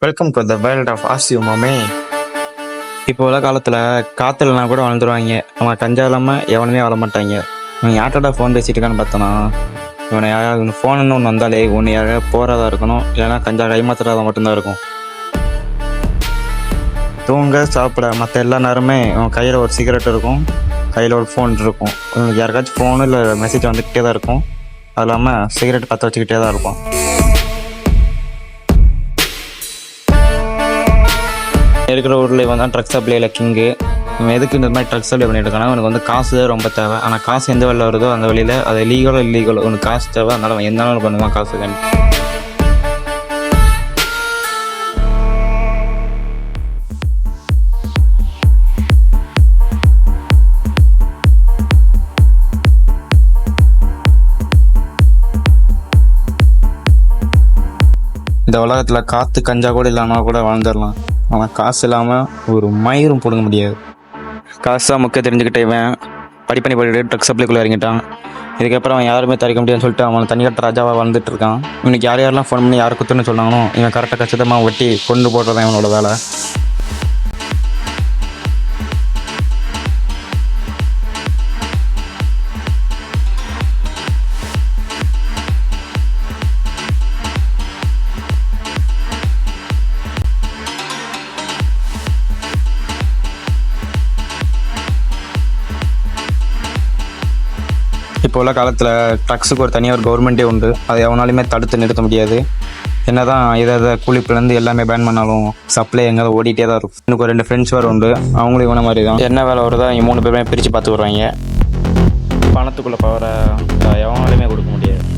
Welcome to the world of ஆசிவ் மாமே. இப்போ உள்ள காலத்தில் காற்றுலனா கூட வாழ்ந்துருவாங்க. அவன் கஞ்சா இல்லாமல் எவனுமே வாழ மாட்டாங்க. இவன் யார்ட்டா ஃபோன் பேசிட்டு இருக்கான்னு பார்த்தோன்னா, இவன் ஃபோனுன்னு ஒன்று வந்தாலே ஒன்று யாராவது போகிறதா இருக்கணும், இல்லைன்னா கஞ்சா கைமாத்துறதா மட்டும்தான் இருக்கும். தூங்க சாப்பிட மற்ற எல்லா நேரமே அவன் கையில் ஒரு சிகரெட் இருக்கும், கையில் ஒரு ஃபோன் இருக்கும். யாருக்காச்சும் ஃபோனு இல்லை மெசேஜ் வந்துக்கிட்டே தான் இருக்கும். அது இல்லாமல் சிகரெட் பற்ற வச்சுக்கிட்டே தான் இருப்பான். இருக்கிற ஊரில் இவன் தான் ட்ரக்ஸ் சப்ளையில் கிங்கு. இவன் எதுக்கு இந்த மாதிரி ட்ரக்ஸ் சப்ளை பண்ணிட்டு இருக்கானா, அவனுக்கு வந்து காசு ரொம்ப தேவை. ஆனால் காசு எந்த வழியில் வருதோ அந்த வழியில் அது லீகலோ இல்லீகலோ அவனுக்கு காசு தேவை. அதனால் அவன் எந்த நாளும் பண்ணுவான் காசு கண்டு. இந்த உலகத்தில் காற்று கஞ்சா கூட இல்லைன்னா கூட வாழ்ந்துடலாம். ஆனால் காசு இல்லாமல் ஒரு மயிரும் பிடுங்க முடியாது. காசு தான் முக்கிய தெரிஞ்சுக்கிட்டே இவன் படிப்பணி போட்டுட்டு ட்ரக்ஸ் சப்ளைக்குள்ளே இறங்கிட்டான். இதுக்கப்புறம் அவன் யாருமே தரிக்க முடியாதுன்னு சொல்லிட்டு அவன் தனி கட்ட ராஜாவாக வந்துட்டு இருக்கான். இவனுக்கு யாரெல்லாம் ஃபோன் பண்ணி யார் குத்துன்னு சொன்னாங்களோ இவன் கரெக்டாக கச்சிதமாக ஒட்டி கொண்டு போடுறதான் இவனோட வேலை. இப்போ உள்ள காலத்தில் ட்ரக்ஸுக்கு ஒரு தனியாக ஒரு கவர்மெண்ட்டே உண்டு. அதை எவனாலுமே தடுத்து நிறுத்த முடியாது. என்ன தான் இதை கூலிப்புலேருந்து எல்லாமே பேன் பண்ணாலும் சப்ளை எங்கேயாவது ஓடிட்டே தான் இருக்கும். எனக்கு ஒரு 2 ஃப்ரெண்ட்ஸ் வேறு உண்டு. அவங்களும் இவன மாதிரி தான். என்ன வேலை வருதோ இவங்க 3 பேருமே பிரித்து பார்த்து வருவாங்க. பணத்துக்குள்ளே பவரை எவனாலுமே கொடுக்க முடியாது.